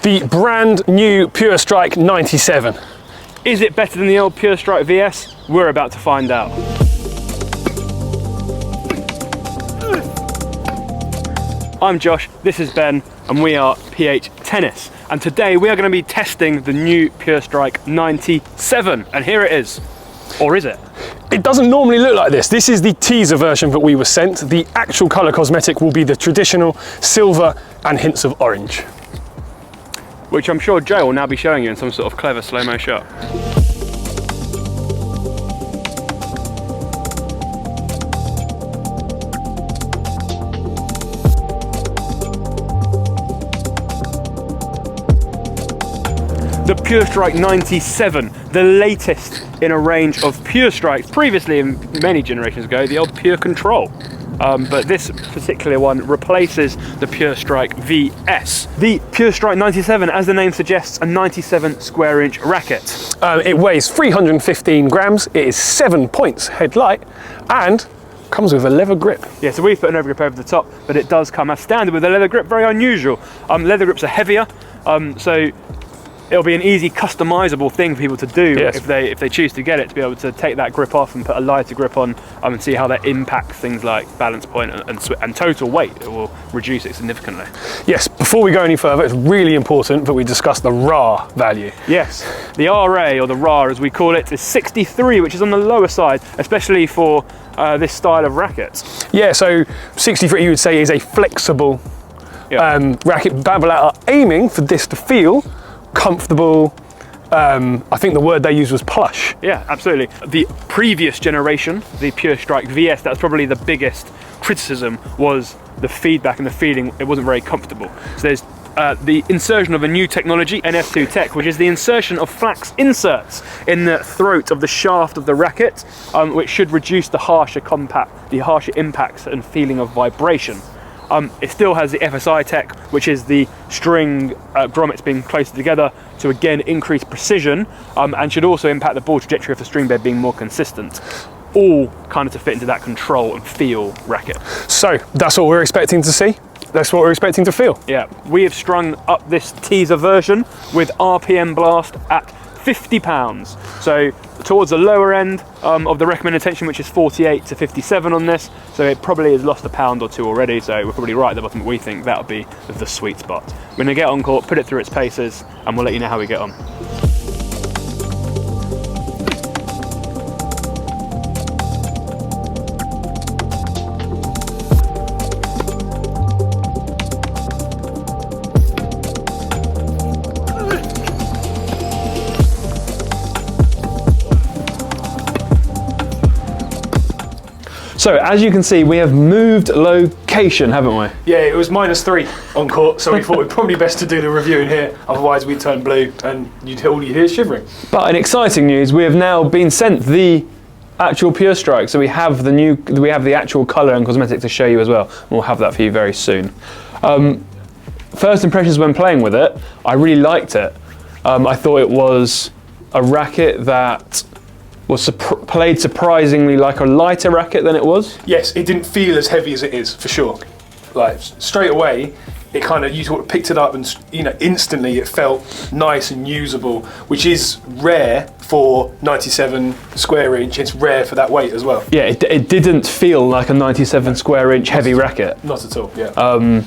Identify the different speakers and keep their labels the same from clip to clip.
Speaker 1: The brand new Pure Strike 97.
Speaker 2: Is it better than the old Pure Strike VS? We're about to find out. I'm Josh, this is Ben, and we are PH Tennis. And today we are going to be testing the new Pure Strike 97. And here it is. Or is it?
Speaker 1: It doesn't normally look like this. This is the teaser version that we were sent. The actual colour cosmetic will be the traditional silver and hints of orange.
Speaker 2: Which I'm sure Joe will now be showing you in some sort of clever slow-mo shot. The Pure Strike 97, the latest in a range of Pure Strikes. Previously, many generations ago, the old Pure Control. But this particular one replaces the Pure Strike VS. The Pure Strike 97, as the name suggests, a 97 square inch racket.
Speaker 1: It weighs 315 grams, it is 7 points head light, and comes with a leather grip.
Speaker 2: Yeah, so we've put an over grip over the top, but it does come as standard with a leather grip, very unusual. Leather grips are heavier, so it'll be an easy customizable thing for people to do.
Speaker 1: Yes.
Speaker 2: if they choose to get it, to be able to take that grip off and put a lighter grip on and see how that impacts things like balance point and total weight. It will reduce it significantly.
Speaker 1: Yes, before we go any further, it's really important that we discuss the RAR value.
Speaker 2: Yes, the RA, or the RAR as we call it, is 63, which is on the lower side, especially for this style of racket.
Speaker 1: Yeah, so 63 you would say is a flexible racket. BABOLAT are aiming for this to feel comfortable. I think the word they used was plush.
Speaker 2: Yeah, absolutely. The previous generation, the Pure Strike VS, that's probably the biggest criticism, was the feedback and the feeling. It wasn't very comfortable. So there's the insertion of a new technology, NF2 Tech, which is the insertion of flax inserts in the throat of the shaft of the racket, which should reduce the harsher impacts and feeling of vibration. It still has the FSI tech, which is the string grommets being closer together to again increase precision, and should also impact the ball trajectory of the string bed being more consistent. All kind of to fit into that control and feel racket. So
Speaker 1: that's what we're expecting to see. That's what we're expecting to feel.
Speaker 2: Yeah, we have strung up this teaser version with RPM blast at £50. So towards the lower end of the recommended tension, which is 48 to 57 on this. So it probably has lost a pound or two already. So we're probably right at the bottom, but we think that'll be the sweet spot. We're gonna get on court, put it through its paces, and we'll let you know how we get on.
Speaker 3: So as you can see, we have moved location, haven't we?
Speaker 1: Yeah, it was -3 on court, so we thought it probably best to do the review in here. Otherwise, we'd turn blue, and all you hear is shivering.
Speaker 3: But in exciting news, we have now been sent the actual Pure Strike, so we have the actual colour and cosmetic to show you as well. We'll have that for you very soon. First impressions when playing with it, I really liked it. I thought it was a racket that was played surprisingly like a lighter racket than it was.
Speaker 1: Yes, it didn't feel as heavy as it is, for sure. Like, straight away, it kind of, you sort of picked it up and, you know, instantly it felt nice and usable, which is rare for 97 square inch. It's rare for that weight as well.
Speaker 3: Yeah, it didn't feel like a 97 square inch heavy racket.
Speaker 1: Not at all, yeah.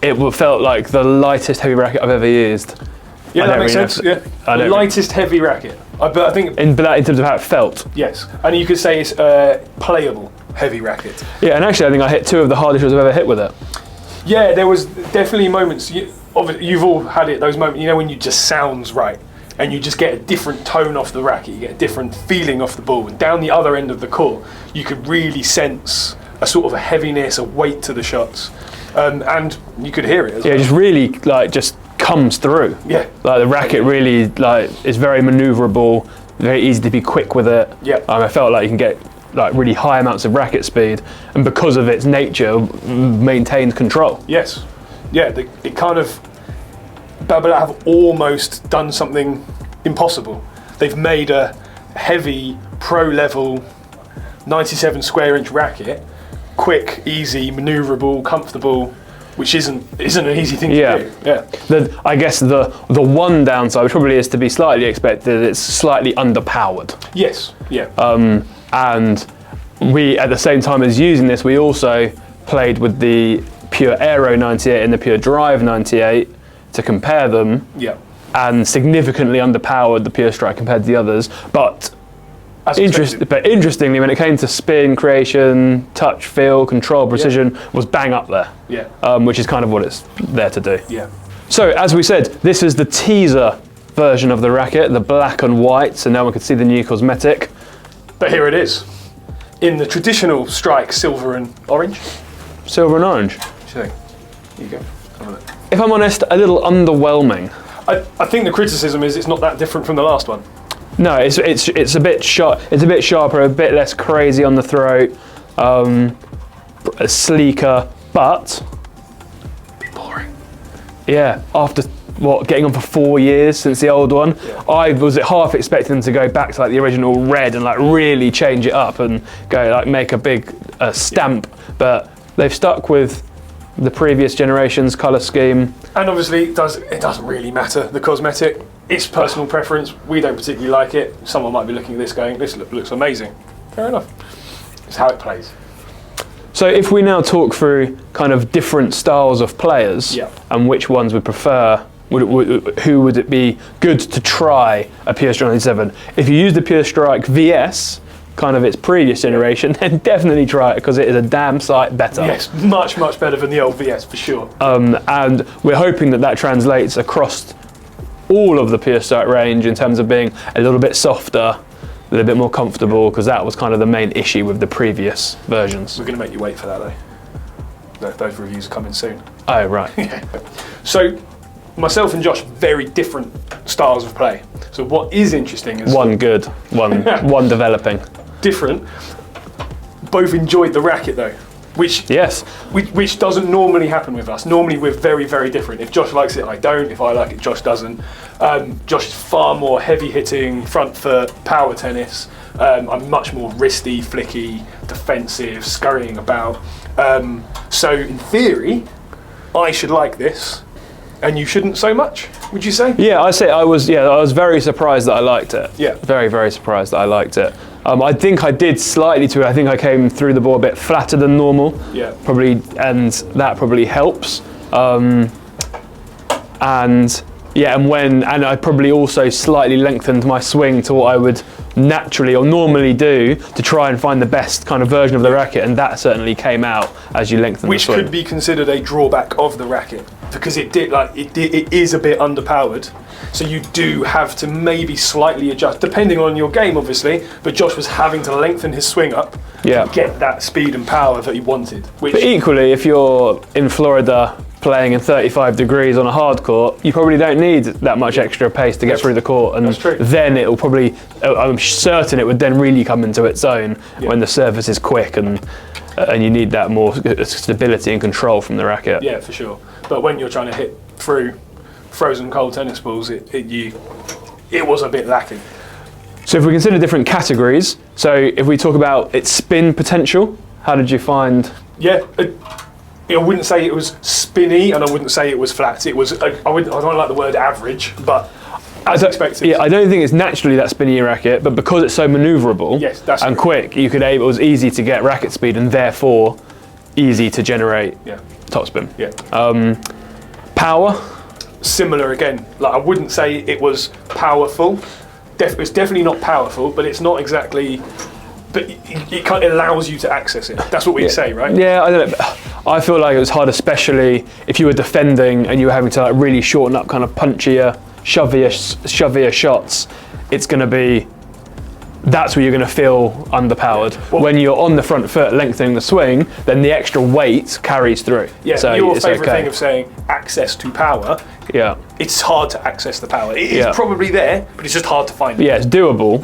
Speaker 3: It felt like the lightest heavy racket I've ever used.
Speaker 1: Yeah, that makes sense, yeah. The lightest heavy racket. But I think
Speaker 3: in terms of how it felt.
Speaker 1: Yes, and you could say it's a playable heavy racket.
Speaker 3: Yeah, and actually I think I hit 2 of the hardest shots I've ever hit with it.
Speaker 1: Yeah, there was definitely moments, you've all had it, those moments, you know, when you just sounds right, and you just get a different tone off the racket, you get a different feeling off the ball, and down the other end of the court, you could really sense a sort of a heaviness, a weight to the shots, and you could hear it as well.
Speaker 3: Yeah, just really, like, just comes through.
Speaker 1: Yeah.
Speaker 3: Like the racket really, like, is very maneuverable, very easy to be quick with it.
Speaker 1: Yeah.
Speaker 3: I felt like you can get like really high amounts of racket speed, and because of its nature, maintains control.
Speaker 1: Yes. Yeah, it kind of, BABOLAT have almost done something impossible. They've made a heavy, pro-level 97 square inch racket, quick, easy, maneuverable, comfortable, which isn't an easy thing to do. Yeah.
Speaker 3: I guess the one downside probably is to be slightly expected. It's slightly underpowered.
Speaker 1: Yes. Yeah.
Speaker 3: And we, at the same time as using this, we also played with the Pure Aero 98 and the Pure Drive 98 to compare them.
Speaker 1: Yeah.
Speaker 3: And significantly underpowered the Pure Strike compared to the others. But interestingly, when it came to spin, creation, touch, feel, control, precision, was bang up there.
Speaker 1: Yeah.
Speaker 3: Which is kind of what it's there to do.
Speaker 1: Yeah.
Speaker 3: So, as we said, this is the teaser version of the racket, the black and white, so now we can see the new cosmetic.
Speaker 1: But here it is, in the traditional Strike silver and orange.
Speaker 3: Silver and orange.
Speaker 1: What do you think? Here you go. Have a look.
Speaker 3: If I'm honest, a little underwhelming.
Speaker 1: I think the criticism is it's not that different from the last one.
Speaker 3: No, it's a bit sharp. It's a bit sharper, a bit less crazy on the throat, sleeker, but
Speaker 1: A bit boring.
Speaker 3: yeah. After getting on for 4 years since the old one, I was half expecting them to go back to like the original red and like really change it up and go like make a big stamp, but they've stuck with the previous generation's colour scheme.
Speaker 1: And obviously, it doesn't really matter, the cosmetic. It's personal preference. We don't particularly like it. Someone might be looking at this going, this looks amazing. Fair enough. It's how it plays.
Speaker 3: So if we now talk through kind of different styles of players and which ones would prefer, who would it be good to try a Pure Strike 97? If you use the Pure Strike VS, kind of its previous generation, then definitely try it because it is a damn sight better.
Speaker 1: Yes, much better than the old VS for sure.
Speaker 3: And we're hoping that translates across all of the Pure Strike range in terms of being a little bit softer, a little bit more comfortable, because that was kind of the main issue with the previous versions.
Speaker 1: We're going to make you wait for that though. Those reviews are coming soon.
Speaker 3: Oh, right.
Speaker 1: So, myself and Josh, very different styles of play. So what is interesting is...
Speaker 3: One good, one developing.
Speaker 1: Different. Both enjoyed the racket though. Which doesn't normally happen with us. Normally we're very, very different. If Josh likes it, I don't. If I like it, Josh doesn't. Josh is far more heavy hitting, front foot, power tennis. I'm much more wristy, flicky, defensive, scurrying about. So in theory, I should like this, and you shouldn't so much, would you say?
Speaker 3: Yeah, I was very surprised that I liked it.
Speaker 1: Yeah.
Speaker 3: Very, very surprised that I liked it. I think I did slightly to it. I think I came through the ball a bit flatter than normal.
Speaker 1: Yeah.
Speaker 3: Probably, and that probably helps. And I probably also slightly lengthened my swing to what I would naturally or normally do to try and find the best kind of version of the racket, and that certainly came out as you lengthen the swing.
Speaker 1: Which could be considered a drawback of the racket, because it is a bit underpowered. So you do have to maybe slightly adjust, depending on your game, obviously. But Josh was having to lengthen his swing up to get that speed and power that he wanted. But
Speaker 3: equally, if you're in Florida playing in 35 degrees on a hard court, you probably don't need that much extra pace to get through the court. And then it'll probably, I'm certain it would then really come into its own when the surface is quick and you need that more stability and control from the racket.
Speaker 1: Yeah, for sure. But when you're trying to hit through frozen cold tennis balls, it was a bit lacking.
Speaker 3: So if we consider different categories, so if we talk about its spin potential, how did you find?
Speaker 1: Yeah, I wouldn't say it was spinny, and I wouldn't say it was flat. It was I don't like the word average, but as expected.
Speaker 3: Yeah, I don't think it's naturally that spinny racket, but because it's so manoeuvrable and quick, it was easy to get racket speed and therefore easy to generate topspin.
Speaker 1: Yeah.
Speaker 3: Power.
Speaker 1: Similar again. Like I wouldn't say it was powerful. It's definitely not powerful, but it's not exactly. But it kind of allows you to access it. That's what we say, right?
Speaker 3: Yeah, I don't know. I feel like it was hard, especially if you were defending and you were having to like really shorten up, kind of punchier, shovier shots. It's going to be. That's where you're going to feel underpowered. Well, when you're on the front foot lengthening the swing, then the extra weight carries through.
Speaker 1: Yeah, so your favourite thing of saying access to power, it's hard to access the power. It is probably there, but it's just hard to find.
Speaker 3: Yeah, it's doable,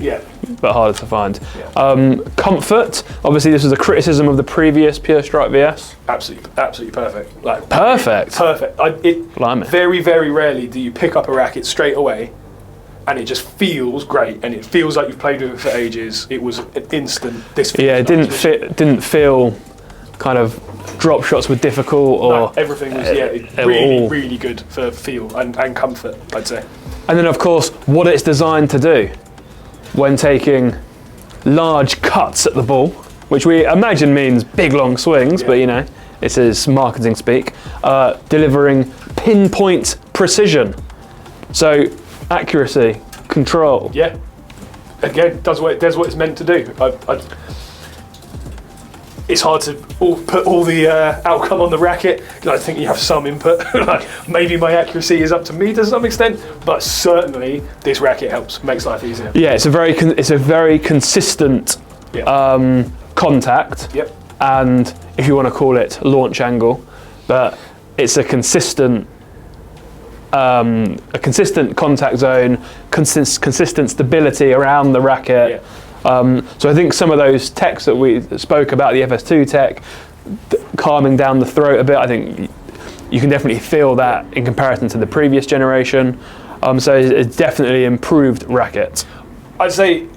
Speaker 3: but harder to find. Yeah. Comfort, obviously this was a criticism of the previous Pure Strike VS.
Speaker 1: Absolutely perfect. Like
Speaker 3: Perfect.
Speaker 1: Blimey. Very, very rarely do you pick up a racket straight away and it just feels great, and it feels like you've played with it for ages. It was an instant. It didn't
Speaker 3: feel kind of drop shots were difficult, or
Speaker 1: No, everything was really good for feel and comfort, I'd say.
Speaker 3: and then of course what it's designed to do when taking large cuts at the ball, which we imagine means big long swings, but you know, this is marketing speak, delivering pinpoint precision. So accuracy, control.
Speaker 1: Yeah. Again, does what it's meant to do. It's hard to put all the outcome on the racket, because I think you have some input. Like, maybe my accuracy is up to me to some extent, but certainly this racket helps, makes life easier.
Speaker 3: Yeah, it's a very consistent contact.
Speaker 1: Yep.
Speaker 3: And if you want to call it launch angle, but it's a consistent contact zone, consistent stability around the racket.
Speaker 1: Yeah.
Speaker 3: So I think some of those techs that we spoke about, the FS2 tech, calming down the throat a bit, I think you can definitely feel that in comparison to the previous generation. So it's definitely improved racket.
Speaker 1: I'd say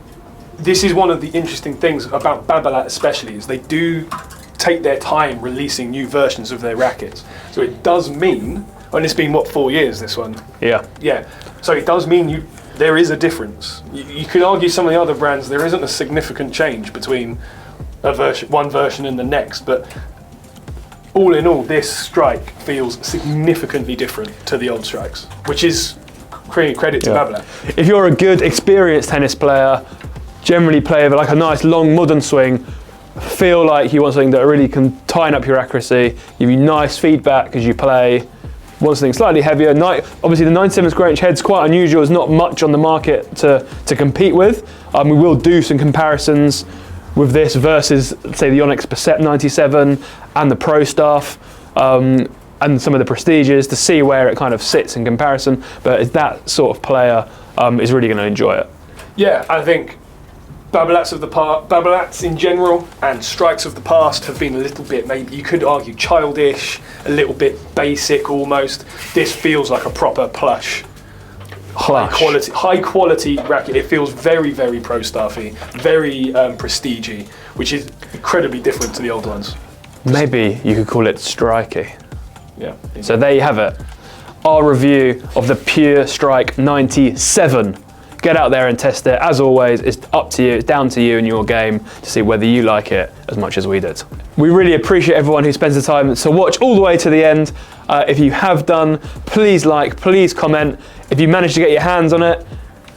Speaker 1: this is one of the interesting things about BABOLAT especially, is they do take their time releasing new versions of their rackets. So it does mean, and it's been, what, 4 years, this one?
Speaker 3: Yeah.
Speaker 1: Yeah. So it does mean there is a difference. You could argue some of the other brands, there isn't a significant change between one version and the next, but all in all, this strike feels significantly different to the old strikes, which is credit to BABOLAT.
Speaker 3: If you're a good, experienced tennis player, generally play like a nice long modern swing, feel like you want something that really can tighten up your accuracy, give you nice feedback as you play, want something slightly heavier. Obviously the 97 square inch head's quite unusual, there's not much on the market to compete with. We will do some comparisons with this versus, say, the Onyx Percept 97 and the Pro stuff, and some of the Prestiges, to see where it kind of sits in comparison, but that sort of player is really going to enjoy it.
Speaker 1: Yeah, I think BABOLATs in general and strikes of the past have been a little bit, maybe you could argue, childish, a little bit basic almost. This feels like a proper plush. High quality racket. It feels very, very pro staffy, very prestige-y, which is incredibly different to the old ones.
Speaker 3: Maybe you could call it strikey.
Speaker 1: Yeah.
Speaker 3: So there you have it. Our review of the Pure Strike 97. Get out there and test it. As always, it's up to you, it's down to you and your game to see whether you like it as much as we did. We really appreciate everyone who spends the time to watch all the way to the end. If you have done, please like, please comment. If you managed to get your hands on it,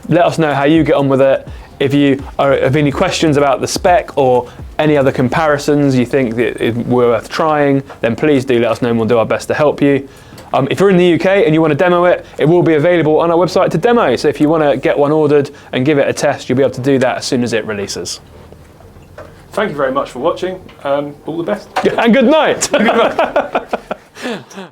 Speaker 3: let us know how you get on with it. If you have any questions about the spec or any other comparisons you think that were worth trying, then please do let us know and we'll do our best to help you. If you're in the UK and you want to demo it, it will be available on our website to demo. So if you want to get one ordered and give it a test, you'll be able to do that as soon as it releases.
Speaker 1: Thank you very much for watching. All the best.
Speaker 3: And good night.
Speaker 1: Good night.